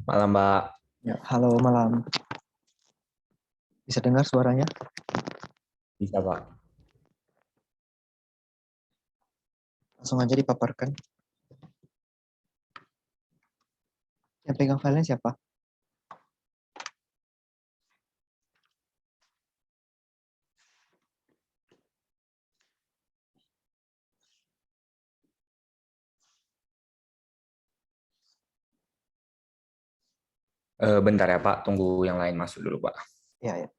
Malam, Mbak. Ya, halo malam. Bisa dengar suaranya? Bisa, Pak. Langsung aja dipaparkan. Yang pegang filenya siapa? Bentar ya, Pak. Tunggu yang lain masuk dulu, Pak. Ya, ya.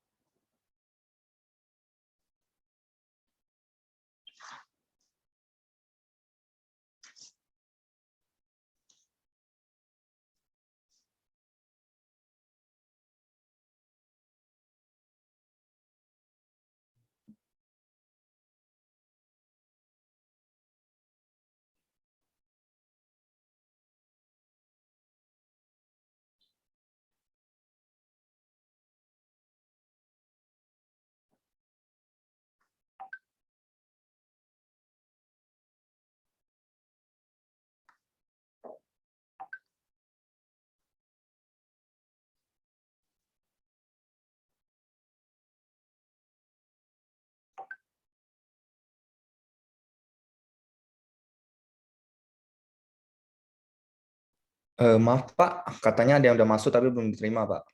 Maaf, Pak. Katanya ada yang udah masuk tapi belum diterima, Pak.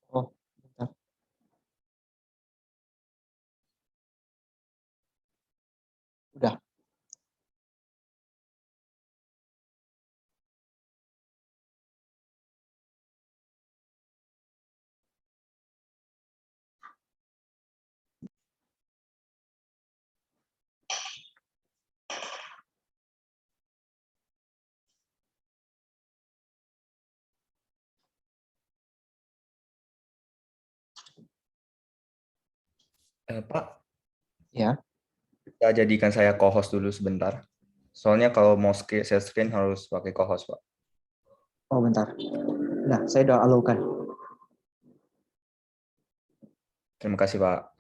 Oh, bentar. Udah. Pak, Ya. bisa jadikan saya co-host dulu sebentar. Soalnya kalau mau share screen harus pakai co-host, Pak. Oh, bentar. Nah, saya udah alaukan. Terima kasih, Pak.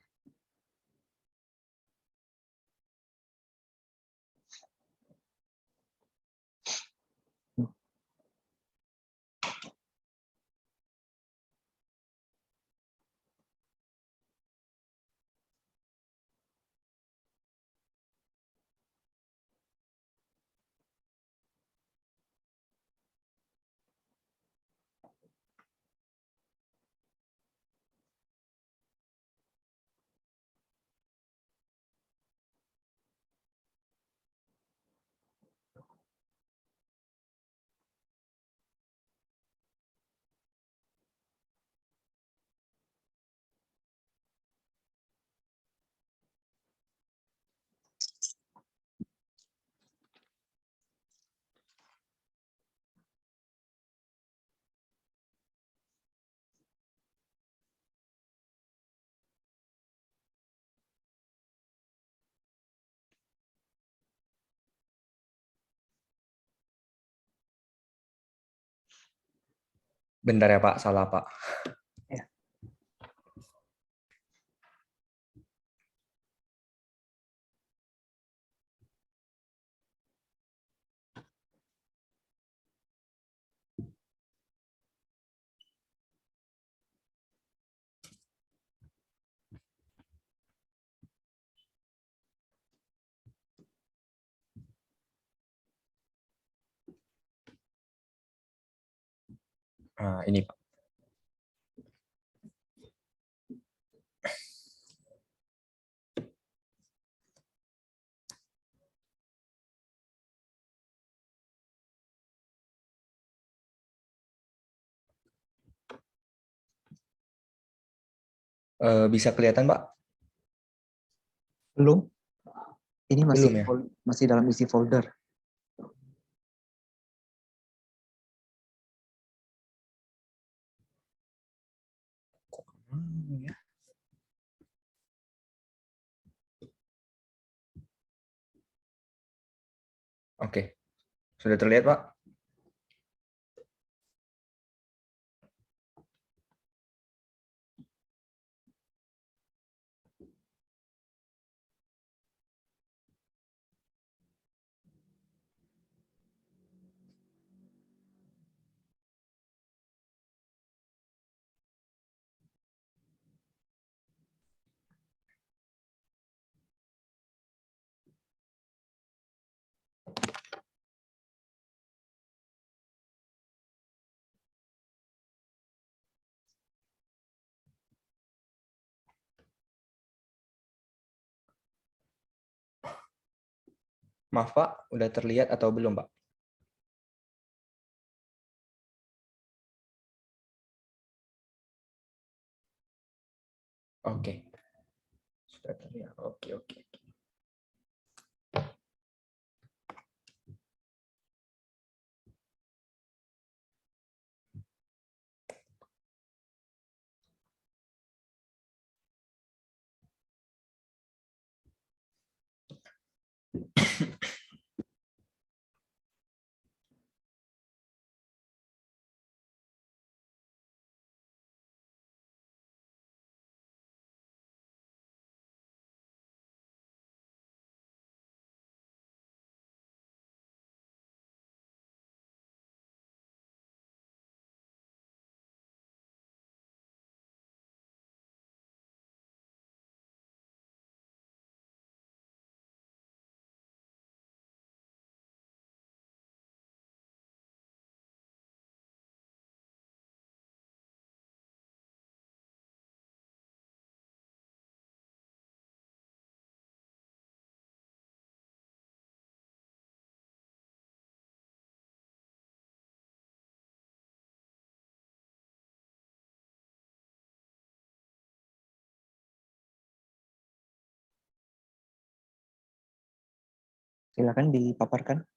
Bentar ya, Pak. Salah, Pak. Ya. Nah, ini, Pak. Bisa kelihatan, Pak? Belum. Ini Belum ya? masih dalam isi folder. Ya. Oke. Sudah terlihat, Pak? Maaf Pak, udah terlihat atau belum Pak? Oke, sudah terlihat. Oke, oke. Silakan dipaparkan.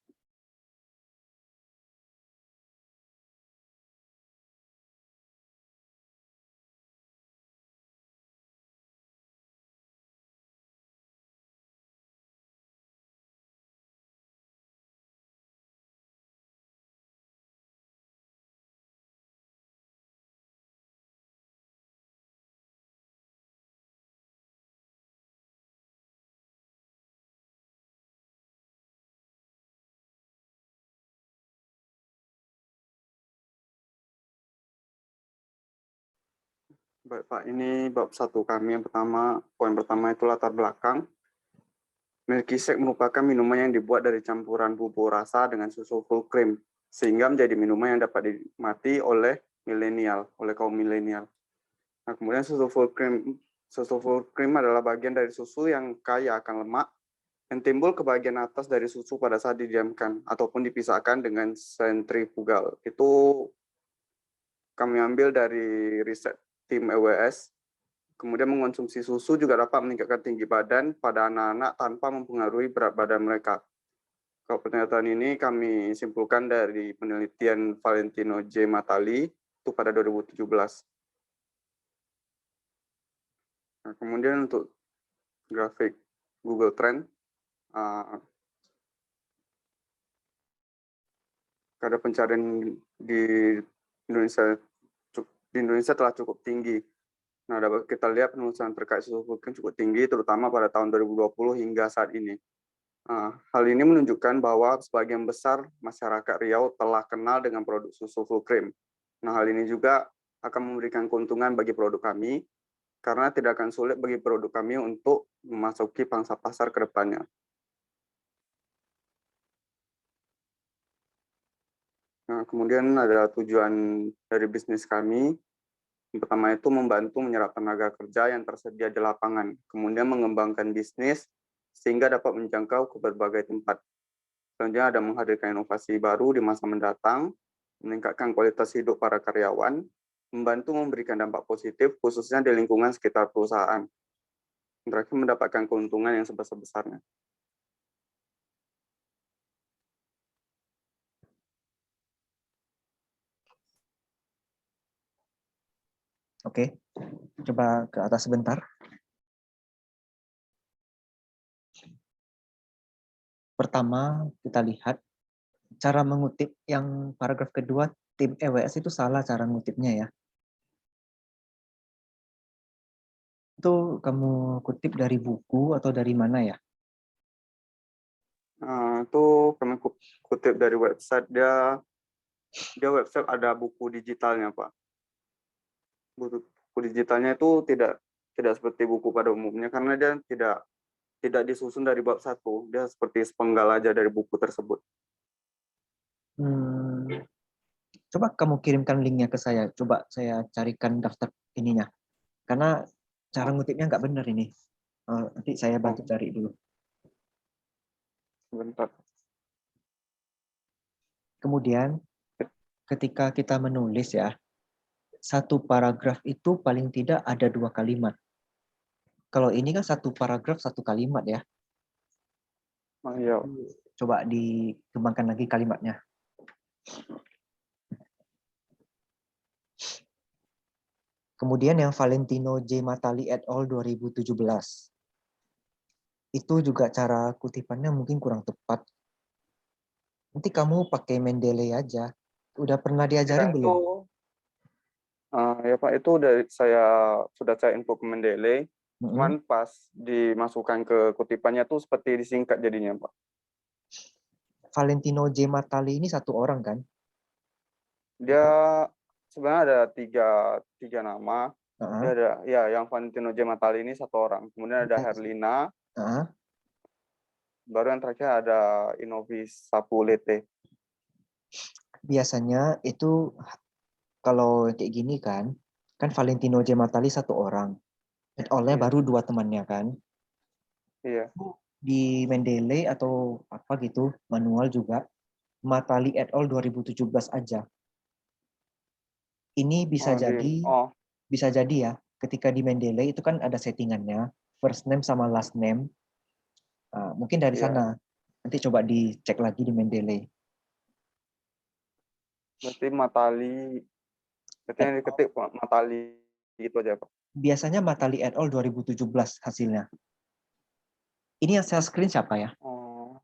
Baik Pak, ini bab 1 kami yang pertama, poin pertama itu latar belakang. Milkshake merupakan minuman yang dibuat dari campuran bubuk rasa dengan susu full cream, sehingga menjadi minuman yang dapat dinikmati oleh kaum milenial. Nah, kemudian susu full cream adalah bagian dari susu yang kaya akan lemak yang timbul ke bagian atas dari susu pada saat didiamkan ataupun dipisahkan dengan sentrifugal. Itu kami ambil dari riset tim EWS. Kemudian mengonsumsi susu juga dapat meningkatkan tinggi badan pada anak-anak tanpa mempengaruhi berat badan mereka. Kalau pernyataan ini kami simpulkan dari penelitian Valentino J. Matali itu pada 2017. Nah, kemudian untuk grafik Google Trend, kadar pencarian di Indonesia telah cukup tinggi. Nah, dapat kita lihat penelusuran terkait susu full cream cukup tinggi, terutama pada tahun 2020 hingga saat ini. Hal ini menunjukkan bahwa sebagian besar masyarakat Riau telah kenal dengan produk susu full cream. Nah, hal ini juga akan memberikan keuntungan bagi produk kami, karena tidak akan sulit bagi produk kami untuk memasuki pangsa pasar ke depannya. Nah, kemudian ada tujuan dari bisnis kami. Yang pertama itu membantu menyerap tenaga kerja yang tersedia di lapangan, kemudian mengembangkan bisnis sehingga dapat menjangkau ke berbagai tempat. Selanjutnya ada menghadirkan inovasi baru di masa mendatang, meningkatkan kualitas hidup para karyawan, membantu memberikan dampak positif khususnya di lingkungan sekitar perusahaan. Terakhir mendapatkan keuntungan yang sebesar-besarnya. Oke, coba ke atas sebentar. Pertama, kita lihat cara mengutip yang paragraf kedua, tim EWS itu salah cara ngutipnya ya. Itu kamu kutip dari buku atau dari mana ya? Itu kami kutip dari website dia website ada buku digitalnya, Pak. Buku digitalnya itu tidak seperti buku pada umumnya karena dia tidak disusun dari bab 1, dia seperti sepenggal aja dari buku tersebut. Coba kamu kirimkan linknya ke saya, coba saya carikan daftar ininya. Karena cara ngutipnya nggak benar ini. Nanti saya bantu cari dulu. Sebentar. Kemudian ketika kita menulis ya, satu paragraf itu paling tidak ada 2 kalimat. Kalau ini kan satu paragraf 1 kalimat ya. Oh, iya. Coba dikembangkan lagi kalimatnya. Kemudian yang Valentino J. Matali et al. 2017. Itu juga cara kutipannya mungkin kurang tepat. Nanti kamu pakai Mendeley aja. Udah pernah Ya diajarin itu, belum? ya Pak, itu sudah saya info ke Mendeley. Mm-mm. Cuman pas dimasukkan ke kutipannya tuh seperti disingkat jadinya, Pak. Valentino J. Matali ini satu orang kan? Dia sebenarnya ada tiga nama. Uh-huh. Dia ada ya yang Valentino J. Matali ini satu orang. Kemudian ada Herlina, Uh-huh. baru yang terakhir ada Inovis Sapulete. Biasanya itu kalau kayak gini kan Valentino J. Matali satu orang. Et al.-nya Iya. baru 2 temannya kan. Iya. Di Mendeley atau apa gitu, manual juga, Matali et al. 2017 aja. Ini bisa jadi ya, ketika di Mendeley itu kan ada settingannya, first name sama last name. Nah, mungkin dari Iya. sana. Nanti coba dicek lagi di Mendeley. Berarti Matali, berarti yang diketik Matali gitu aja, Pak. Biasanya Matali et al. 2017 hasilnya. Ini yang saya screen siapa ya? Oh,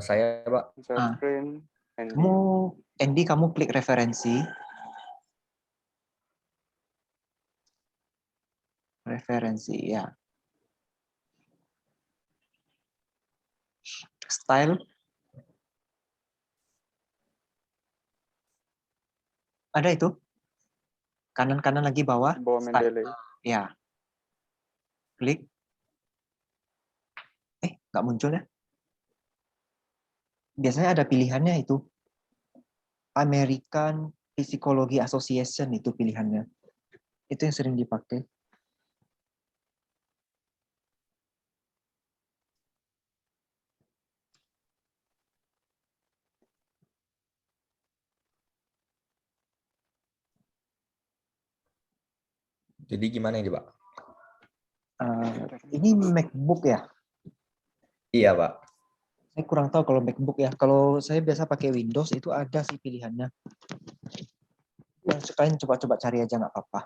Saya, Pak. saya screen Andy. Andy, kamu klik referensi. Referensi, ya. Style. Ada itu? Kanan-kanan lagi bawah. Bawa Mendeley. Ya. Klik. Nggak muncul ya? Biasanya ada pilihannya itu. American Psychology Association itu pilihannya. Itu yang sering dipakai. Jadi gimana ini, Pak? Ini MacBook ya? Iya, Pak. Saya kurang tahu kalau MacBook ya. Kalau saya biasa pakai Windows itu ada sih pilihannya. Yang sekalian coba-coba cari aja nggak apa-apa.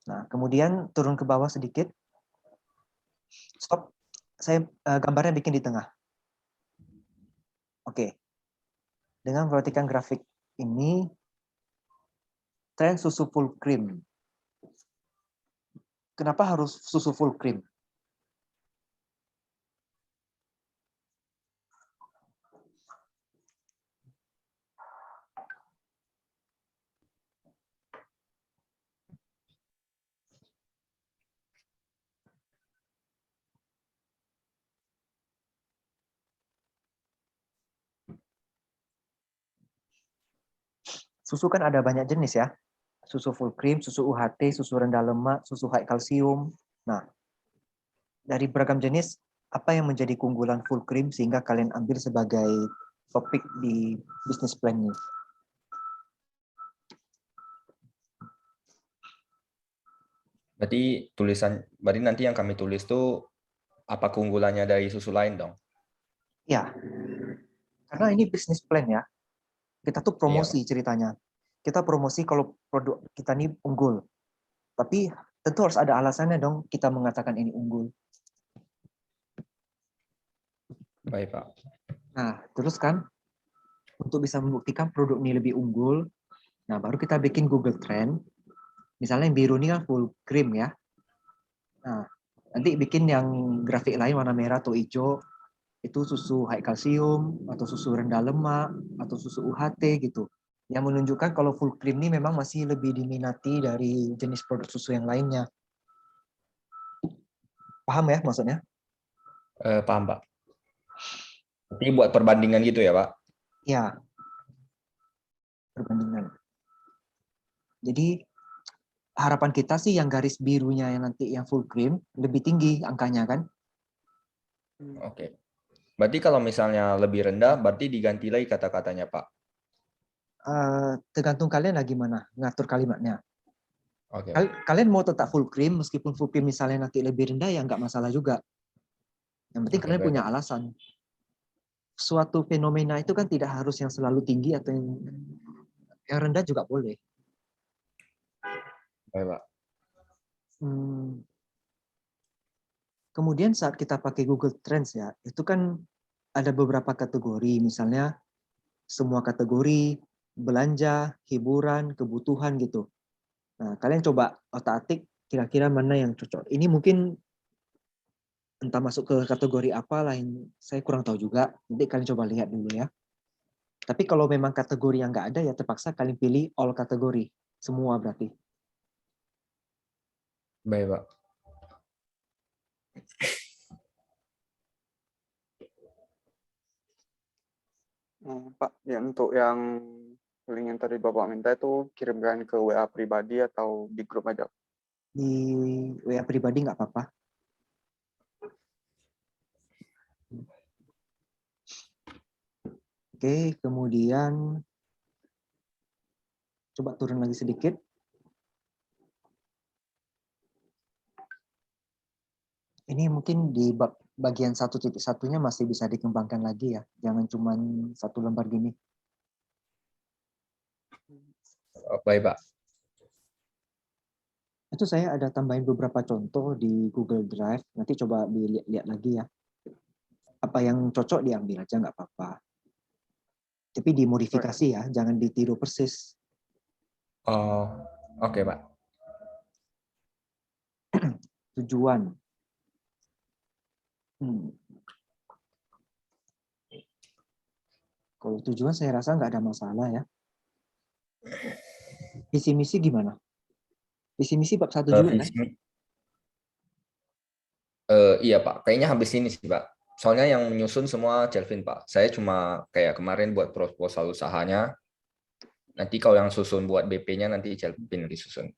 Nah, kemudian turun ke bawah sedikit. Stop. Saya gambarnya bikin di tengah. Oke. Dengan memperhatikan grafik ini, tren susu full cream. Kenapa harus susu full cream? Susu kan ada banyak jenis ya. Susu full cream, susu UHT, susu rendah lemak, susu high kalsium. Nah, dari beragam jenis, apa yang menjadi keunggulan full cream sehingga kalian ambil sebagai topik di business plan-nya? Berarti nanti yang kami tulis tuh apa keunggulannya dari susu lain dong? Ya, karena ini business plan ya. Kita tuh promosi ceritanya. Kita promosi kalau produk kita ini unggul. Tapi tentu harus ada alasannya dong kita mengatakan ini unggul. Baik, Pak. Nah, terus kan untuk bisa membuktikan produk ini lebih unggul, nah baru kita bikin Google Trend. Misalnya yang biru ini kan full cream ya. Nah, nanti bikin yang grafik lain warna merah atau hijau, itu susu high kalsium, atau susu rendah lemak, atau susu UHT gitu. Yang menunjukkan kalau full cream ini memang masih lebih diminati dari jenis produk susu yang lainnya. Paham ya maksudnya? Paham, Pak. Jadi buat perbandingan gitu ya, Pak? Ya, perbandingan. Jadi harapan kita sih yang garis birunya yang nanti yang full cream lebih tinggi angkanya kan? Oke. Berarti kalau misalnya lebih rendah, berarti diganti lagi kata-katanya, Pak. Tergantung kalian lah gimana ngatur kalimatnya. Oke, Pak. Kalian mau tetap full cream, meskipun full cream misalnya nanti lebih rendah, ya nggak masalah juga. Yang penting Oke, kalian baik, punya Pak. alasan. Suatu fenomena itu kan tidak harus yang selalu tinggi atau yang rendah juga boleh. Baik, Pak. Kemudian saat kita pakai Google Trends ya, itu kan ada beberapa kategori, misalnya semua kategori, belanja, hiburan, kebutuhan gitu. Nah, kalian coba otak-atik kira-kira mana yang cocok. Ini mungkin entah masuk ke kategori apa lain, saya kurang tahu juga. Nanti kalian coba lihat dulu ya. Tapi kalau memang kategori yang nggak ada, ya terpaksa kalian pilih all kategori. Semua berarti. Baik, Pak. Pak, ya untuk yang link yang tadi Bapak minta itu kirimkan ke WA pribadi atau di grup aja? Di WA pribadi nggak apa-apa. Oke, kemudian coba turun lagi sedikit. Ini mungkin di bagian 1.1-nya masih bisa dikembangkan lagi ya. Jangan cuma satu lembar gini. Baik, Pak. Itu saya ada tambahin beberapa contoh di Google Drive. Nanti coba dilihat lagi ya. Apa yang cocok diambil aja nggak apa-apa. Tapi dimodifikasi ya, jangan ditiru persis. Oh, oke, Pak. Tujuan. Kalau tujuan saya rasa nggak ada masalah ya. Visi misi gimana? Visi misi bab 1 juga kan? Iya, Pak. Kayaknya habis ini sih, Pak. Soalnya yang menyusun semua Kelvin, Pak. Saya cuma kayak kemarin buat proposal usahanya. Nanti kalau yang susun buat BP-nya nanti Kelvin disusun.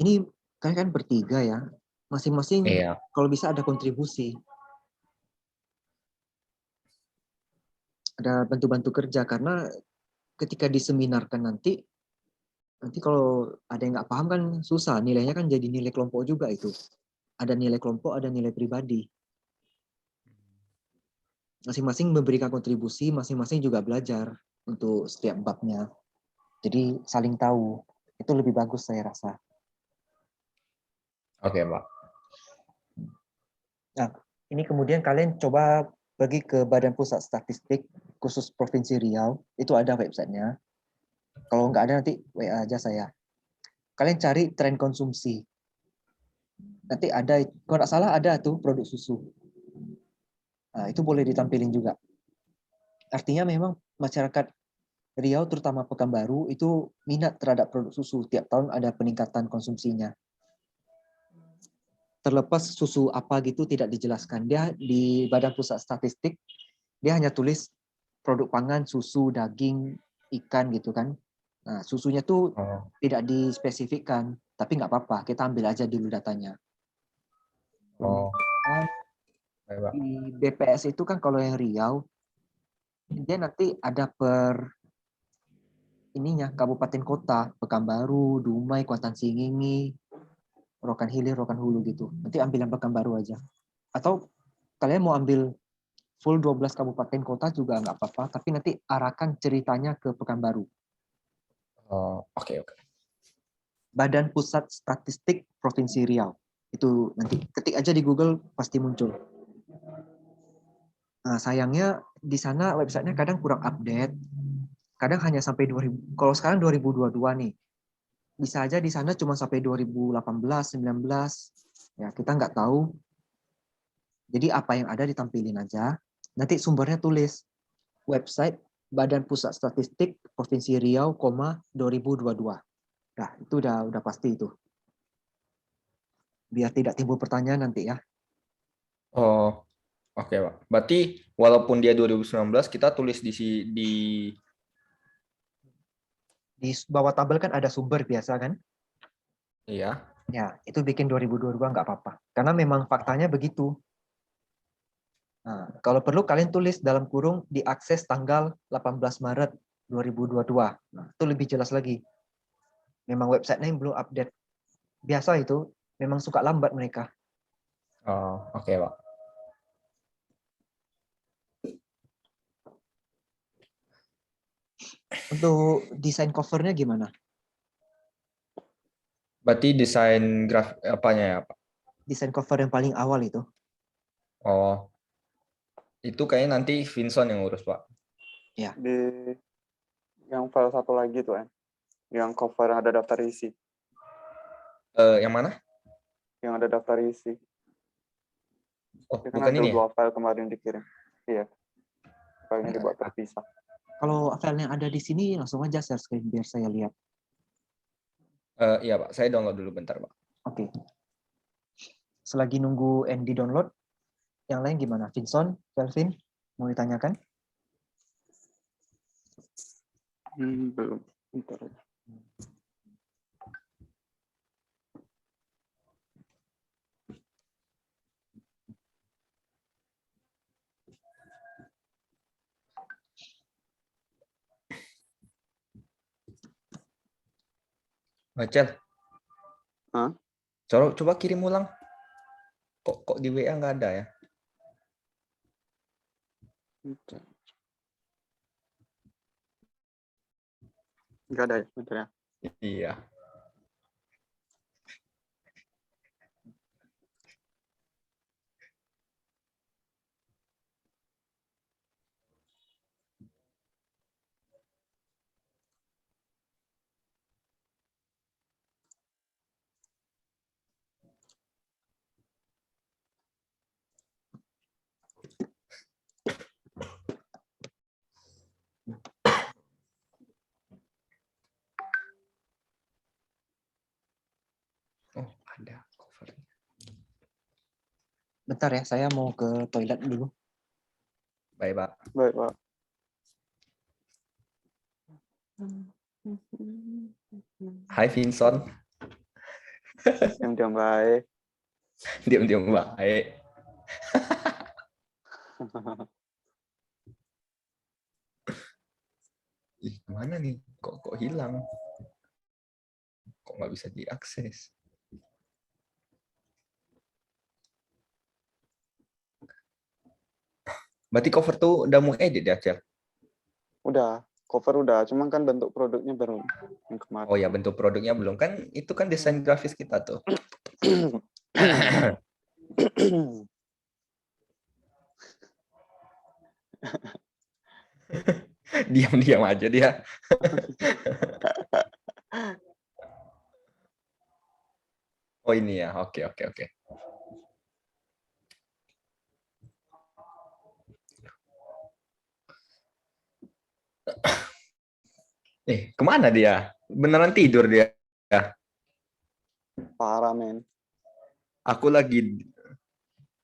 Ini kan bertiga ya. Masing-masing Iya. kalau bisa ada kontribusi. Ada bantu-bantu kerja, karena ketika diseminarkan nanti kalau ada yang nggak paham kan susah, nilainya kan jadi nilai kelompok juga itu. Ada nilai kelompok, ada nilai pribadi. Masing-masing memberikan kontribusi, masing-masing juga belajar untuk setiap babnya. Jadi saling tahu, itu lebih bagus saya rasa. Oke, Pak. Nah, ini kemudian kalian coba pergi ke Badan Pusat Statistik khusus Provinsi Riau, itu ada websitenya. Kalau nggak ada nanti WA aja saya. Kalian cari tren konsumsi. Nanti ada, kalau nggak salah ada tuh produk susu. Nah, itu boleh ditampilin juga. Artinya memang masyarakat Riau, terutama Pekanbaru, itu minat terhadap produk susu. Tiap tahun ada peningkatan konsumsinya. Terlepas susu apa gitu tidak dijelaskan. Dia di Badan Pusat Statistik, dia hanya tulis produk pangan, susu, daging, ikan gitu kan. Nah, susunya tuh tidak dispesifikkan, tapi nggak apa-apa, kita ambil aja dulu datanya. Baik, Pak. Di BPS itu kan kalau yang Riau, dia nanti ada per ininya, kabupaten kota, Pekanbaru, Dumai, Kuantan Singingi, Rokan Hilir, Rokan Hulu gitu. Nanti ambil yang Pekanbaru aja. Atau kalian mau ambil full 12 kabupaten kota juga nggak apa-apa, tapi nanti arahkan ceritanya ke Pekanbaru. Oke. Badan Pusat Statistik Provinsi Riau. Itu nanti ketik aja di Google pasti muncul. Nah, sayangnya di sana websitenya kadang kurang update. Kadang hanya sampai 2000. Kalau sekarang 2022 nih. Bisa aja di sana cuma sampai 2018, 19. Ya, kita nggak tahu. Jadi apa yang ada ditampilin aja. Nanti sumbernya tulis website Badan Pusat Statistik Provinsi Riau, 2022. Nah, itu udah pasti itu. Biar tidak timbul pertanyaan nanti ya. Oh, oke, Pak. Berarti walaupun dia 2019, kita tulis Di bawah tabel kan ada sumber biasa kan? iya. Ya, itu bikin 2022 nggak apa-apa. Karena memang faktanya begitu. Nah, kalau perlu kalian tulis dalam kurung diakses tanggal 18 Maret 2022. Nah, itu lebih jelas lagi. Memang websitenya yang belum update. Biasa itu, memang suka lambat mereka. Oh, oke, Pak. Untuk desain covernya gimana? Berarti desain grafik apanya ya, Pak? Desain cover yang paling awal itu. Oh, itu kayaknya nanti Vincent yang urus, Pak. Di yang file satu lagi tuh, yang cover ada daftar isi. Yang mana? Yang ada daftar isi. Oh, Dia kan bukan ada ini ya? 2 file kemarin dikirim. Iya. Filenya dibuat terpisah. Kalau file yang ada di sini langsung aja share screen biar saya lihat. Iya, Pak. Saya download dulu bentar, Pak. Oke. Selagi nunggu Andy download, yang lain gimana? Vincent, Kelvin, mau ditanyakan? Belum. Bentar aja. Bacel. Hah? Coba kirim ulang. Kok di WA nggak ada ya? Bentar. Nggak ada ya? Bentar ya. Iya. Oh, ada covernya. Bentar ya, saya mau ke toilet dulu. Baik, Pak. Baik, Pak. Hai, Vincent. Diam-diam baik. Diam-diam baik. Ih, kemana nih? Kok hilang? Kok nggak bisa diakses? Berarti cover tuh udah mau edit ya, Cel? Udah, cover udah. Cuman kan bentuk produknya baru yang kemarin. Oh ya, bentuk produknya belum. Kan itu kan desain grafis kita tuh. Diam-diam aja dia. Oh ini ya, oke. Kemana dia? Beneran tidur dia? Parah, men. Aku lagi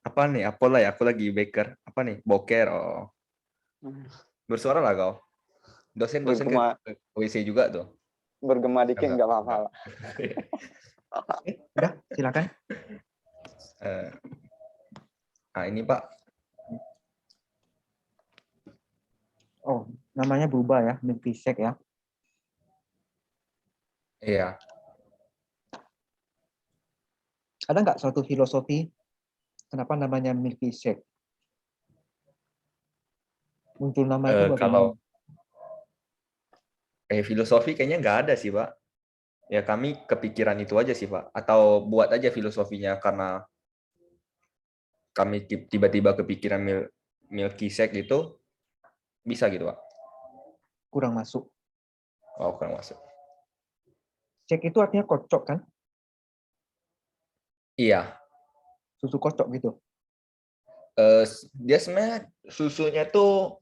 apa nih? Apalah ya? Aku lagi baker. Apa nih? Boker. Oh, bersuara lah kau. Dosen ke Bergema, WC juga tuh. bergema dikit nggak apa-apa lah. Udah, silakan. Nah ini Pak. Oh, namanya berubah ya, Milkshake ya. Iya. Ada nggak suatu filosofi kenapa namanya Milkshake? Muncul nama itu bagaimana? Kalau filosofi kayaknya nggak ada sih Pak. Ya kami kepikiran itu aja sih Pak. Atau buat aja filosofinya karena kami tiba-tiba kepikiran milky shake gitu, bisa gitu Pak. Kurang masuk. Oh, kurang masuk. Shake itu artinya kocok kan? Iya. Susu kocok gitu. Dia sebenarnya susunya tuh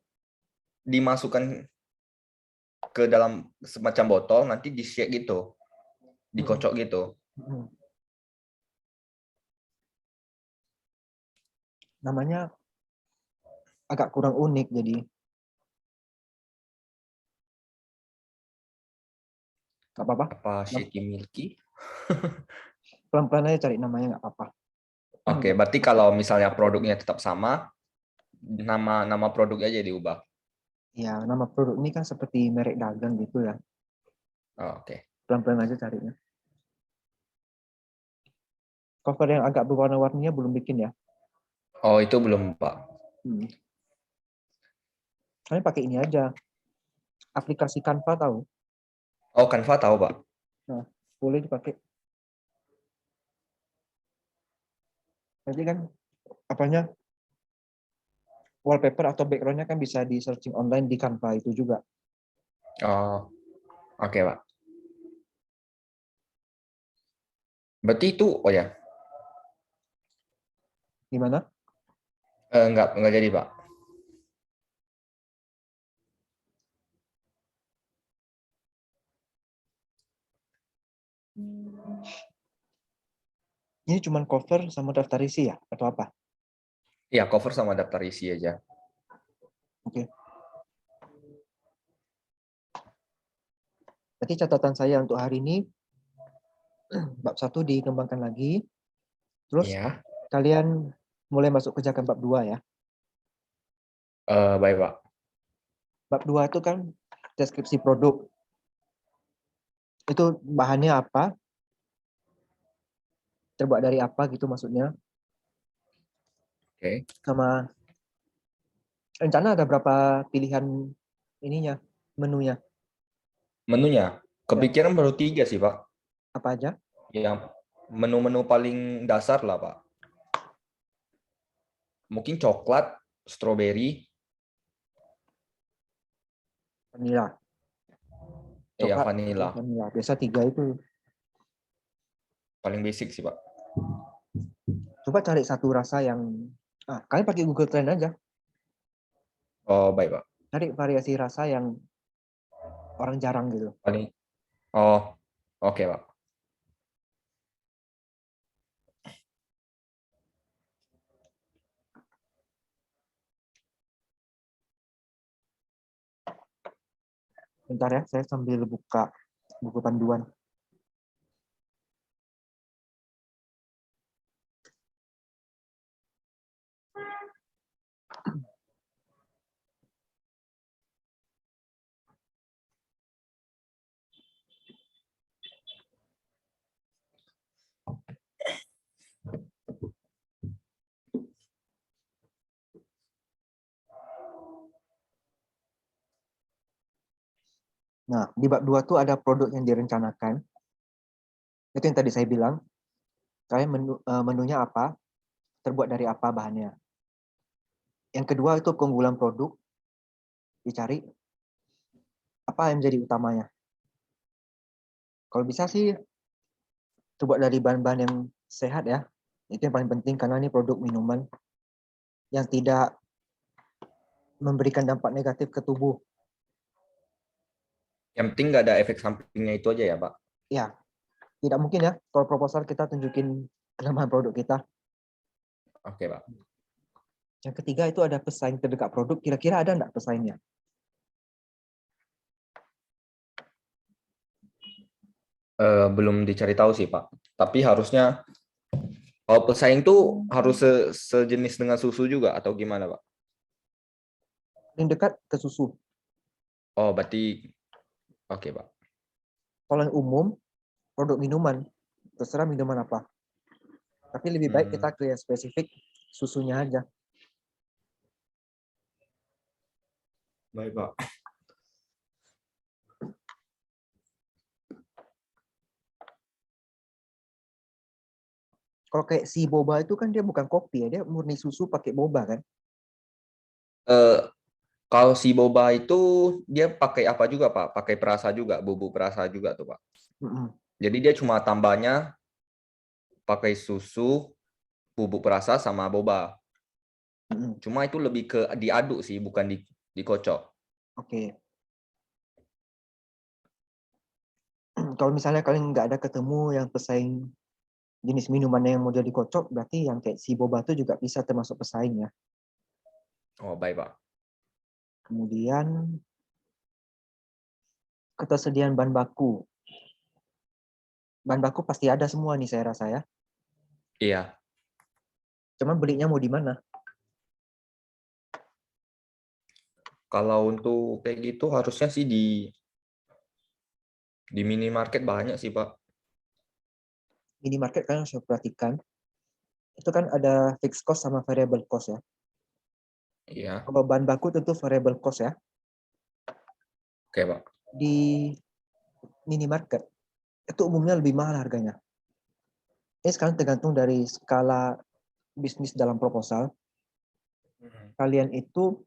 dimasukkan ke dalam semacam botol, nanti di shake gitu, dikocok gitu. Namanya agak kurang unik jadi. Nggak apa-apa. Apa shaky milky? Pelan-pelan aja cari namanya nggak apa-apa. Oke, berarti kalau misalnya produknya tetap sama, nama produknya aja diubah. Ya, nama produk ini kan seperti merek dagang gitu ya. Oh, oke. Pelan-pelan aja carinya. Cover yang agak berwarna-warninya belum bikin ya. Oh, itu belum, Pak. Kalian pakai ini aja. Aplikasi Canva tahu? Oh, Canva tahu, Pak. Nah, boleh dipakai. Nanti kan apanya wallpaper atau backgroundnya kan bisa di searching online di Canva itu juga. Oh, oke, Pak. Berarti itu, oh ya, Gimana? enggak jadi, Pak. Ini cuma cover sama daftar isi ya atau apa? Iya, cover sama daftar isi aja. Oke. Berarti catatan saya untuk hari ini bab 1 dikembangkan lagi. Terus Iya, kalian mulai masuk kerjakan bab 2 ya. baik, Pak. Bab 2 itu kan deskripsi produk. Itu bahannya apa? Terbuat dari apa gitu maksudnya. Oke. Sama rencana ada berapa pilihan ininya, menunya? Menunya, Ya, kepikiran baru 3 sih, Pak. apa aja? Yang menu-menu paling dasar lah, Pak. Mungkin coklat, strawberry, Vanilla. ya Coklat, vanilla. vanilla. Biasa 3 itu. Paling basic sih, Pak. Coba cari satu rasa yang kalian pakai Google Trend aja. Oh, baik, Pak. Cari variasi rasa yang orang jarang gitu. Paling, oh, oke, Pak. Bentar ya, saya sambil buka buku panduan. Nah, di bab 2 tuh ada produk yang direncanakan. Itu yang tadi saya bilang. Kalian menunya apa, terbuat dari apa bahannya. Yang kedua itu keunggulan produk, dicari apa yang menjadi utamanya. Kalau bisa sih terbuat dari bahan-bahan yang sehat ya. Itu yang paling penting karena ini produk minuman yang tidak memberikan dampak negatif ke tubuh. Yang penting nggak ada efek sampingnya itu aja ya, Pak. Ya, tidak mungkin ya kalau proposal kita tunjukin kelemahan produk kita. Oke, Pak. Yang ketiga itu ada pesaing terdekat produk. Kira-kira ada nggak pesaingnya? Belum dicari tahu sih, Pak. Tapi harusnya kalau pesaing tuh harus sejenis dengan susu juga atau gimana, Pak? Paling dekat ke susu. Oh, berarti oke, Pak. Kalau yang umum, produk minuman. Terserah minuman apa. Tapi lebih baik kita ke yang spesifik susunya aja. Baik, Pak. Kalau kayak si boba itu kan dia bukan kopi ya, dia murni susu pakai boba kan. Eh, Kalau si boba itu dia pakai apa juga, Pak? Pakai perasa juga, bubuk perasa juga tuh, Pak. Jadi dia cuma tambahnya pakai susu, bubuk perasa sama boba. Cuma itu lebih ke diaduk sih, bukan dikocok. Oke. Kalau misalnya kalian nggak ada ketemu yang pesaing jenis minuman yang model dikocok, berarti yang kayak si boba itu juga bisa termasuk pesaing ya. Oh, baik, Pak. Kemudian ketersediaan bahan baku. Bahan baku pasti ada semua nih saya rasa ya. Iya. Cuman belinya mau di mana? Kalau untuk kayak gitu harusnya sih di minimarket banyak sih, Pak. Minimarket kan harus perhatikan, itu kan ada fixed cost sama variable cost ya. Iya, Kalau bahan baku tentu variable cost ya. oke, Pak. Di minimarket itu umumnya lebih mahal harganya. Ini sekarang tergantung dari skala bisnis dalam proposal. Kalian itu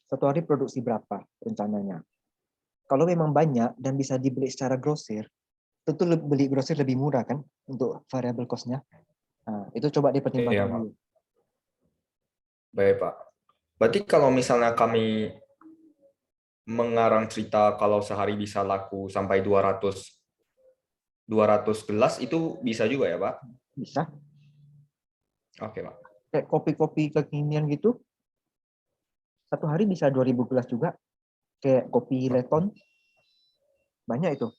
satu hari produksi berapa rencananya. Kalau memang banyak dan bisa dibeli secara grosir, tentu beli grosir lebih murah kan untuk variable cost-nya. Nah, itu coba Iya, dipertimbangkan Pak. dulu. Baik, Pak. Berarti kalau misalnya kami mengarang cerita kalau sehari bisa laku sampai 200 gelas itu bisa juga ya, Pak? Bisa. Oke, Pak. Kayak kopi-kopi kekinian gitu, satu hari bisa 2000 gelas juga. Kayak kopi Leton, banyak itu.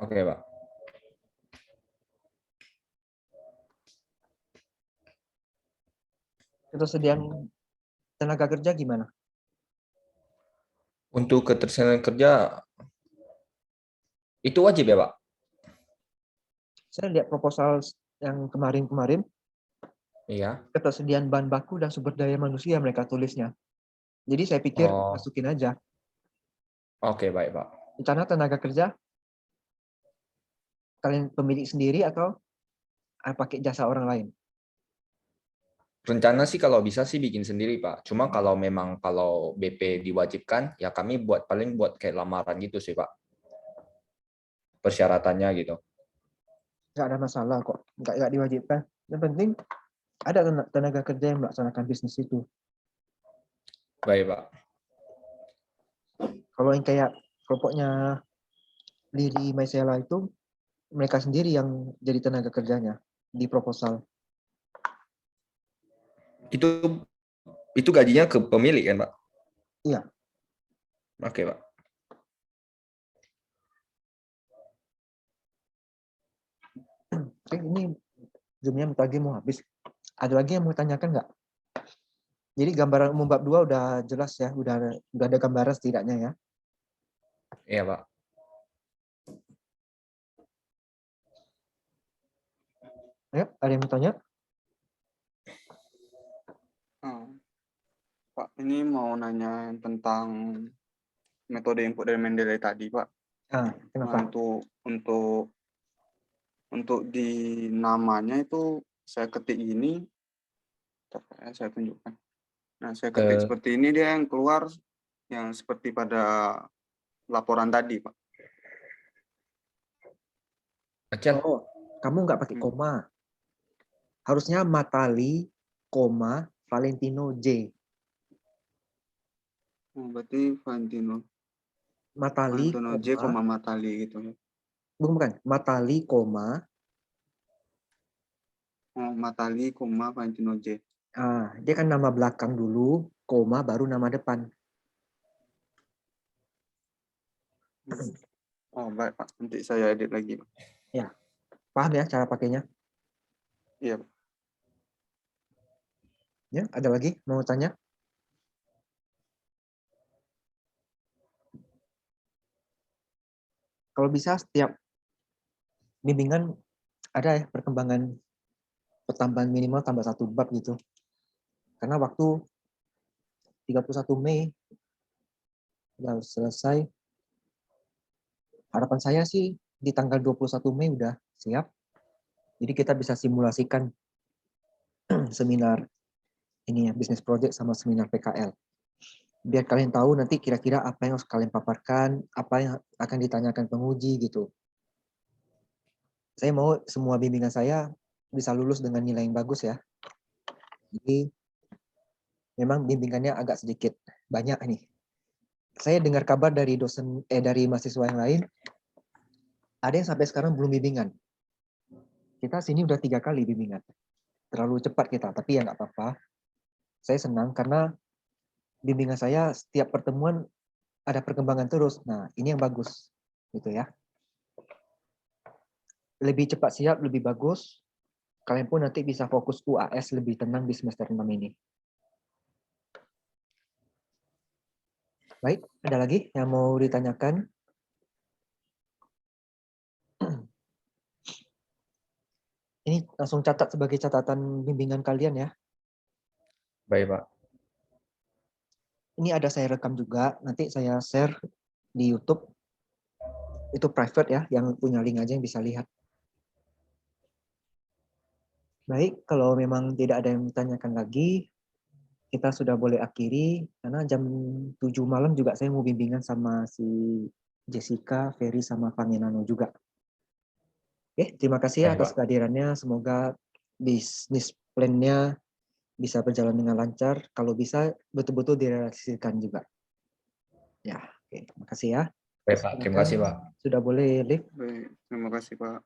Oke, Pak. Ketersediaan tenaga kerja gimana? Untuk ketersediaan kerja itu wajib ya, Pak? Saya lihat proposal yang kemarin-kemarin, Iya. ketersediaan bahan baku dan sumber daya manusia mereka tulisnya. Jadi saya pikir Oh, masukin aja. oke, baik, Pak. Rencana tenaga kerja, kalian pemilik sendiri atau pakai jasa orang lain? Rencana sih kalau bisa sih bikin sendiri, Pak. Cuma kalau memang kalau BP diwajibkan, ya kami paling buat kayak lamaran gitu sih, Pak. Persyaratannya gitu. Nggak ada masalah kok, nggak diwajibkan. Yang penting ada tenaga kerja yang melaksanakan bisnis itu. Baik, Pak. Kalau yang kayak kelompoknya Lili Maisela itu, mereka sendiri yang jadi tenaga kerjanya di proposal. Itu itu gajinya ke pemilik kan, Pak? Iya. Oke, Pak. Oke, ini zoomnya lagi mau habis. Ada lagi yang mau tanyakan nggak? Jadi gambaran umum bab 2 udah jelas ya, udah ada gambaran setidaknya ya. Iya, Pak. Ayo, ada yang mau tanya? Pak, ini mau nanya tentang metode input dari Mendeley tadi, Pak. Ah, Nah, kenapa? untuk di namanya itu saya ketik ini, saya tunjukkan. Nah, saya ketik seperti ini, dia yang keluar yang seperti pada laporan tadi, Pak. Acel. Oh, kamu nggak pakai koma. Harusnya Matali, koma, Valentino J. Berarti Valentino Matali, J, koma, Matali gitu ya. bukan, Matali, koma, Matali, Valentino J. dia kan nama belakang dulu, koma, baru nama depan. Oh, baik, Pak. Nanti saya edit lagi, Pak. Ya, paham ya cara pakainya? Iya, Pak. Ya, ada lagi mau tanya? Kalau bisa setiap bimbingan ada ya perkembangan pertambahan minimal tambah 1 bab gitu. Karena waktu 31 Mei udah selesai. Harapan saya sih di tanggal 21 Mei udah siap. Jadi kita bisa simulasikan seminar ini ya, business project sama seminar PKL. Biar kalian tahu nanti kira-kira apa yang harus kalian paparkan, apa yang akan ditanyakan penguji gitu. Saya mau semua bimbingan saya bisa lulus dengan nilai yang bagus ya. Jadi memang bimbingannya agak sedikit banyak nih. Saya dengar kabar dari dari mahasiswa yang lain, ada yang sampai sekarang belum bimbingan. Kita sini udah 3 kali bimbingan. Terlalu cepat kita, tapi ya nggak apa-apa. Saya senang karena bimbingan saya setiap pertemuan ada perkembangan terus. Nah, ini yang bagus. Gitu ya. Lebih cepat siap, lebih bagus. Kalian pun nanti bisa fokus UAS lebih tenang di semester 6 ini. Baik, ada lagi yang mau ditanyakan? Ini langsung catat sebagai catatan bimbingan kalian ya. Baik, Pak. Ini ada saya rekam juga, nanti saya share di YouTube. Itu private ya, yang punya link aja yang bisa lihat. Baik, kalau memang tidak ada yang ditanyakan lagi, kita sudah boleh akhiri, karena jam 7 malam juga saya mau bimbingan sama si Jessica, Ferry, sama Panginano juga. Oke, terima kasih ya Baik, atas Pak. kehadirannya. Semoga bisnis plan-nya bisa berjalan dengan lancar. Kalau bisa, betul-betul direalisasikan juga. Ya, oke, terima kasih ya. Baik, Pak. Terima Silakan, kasih, Pak. sudah boleh live. Baik, terima kasih Pak.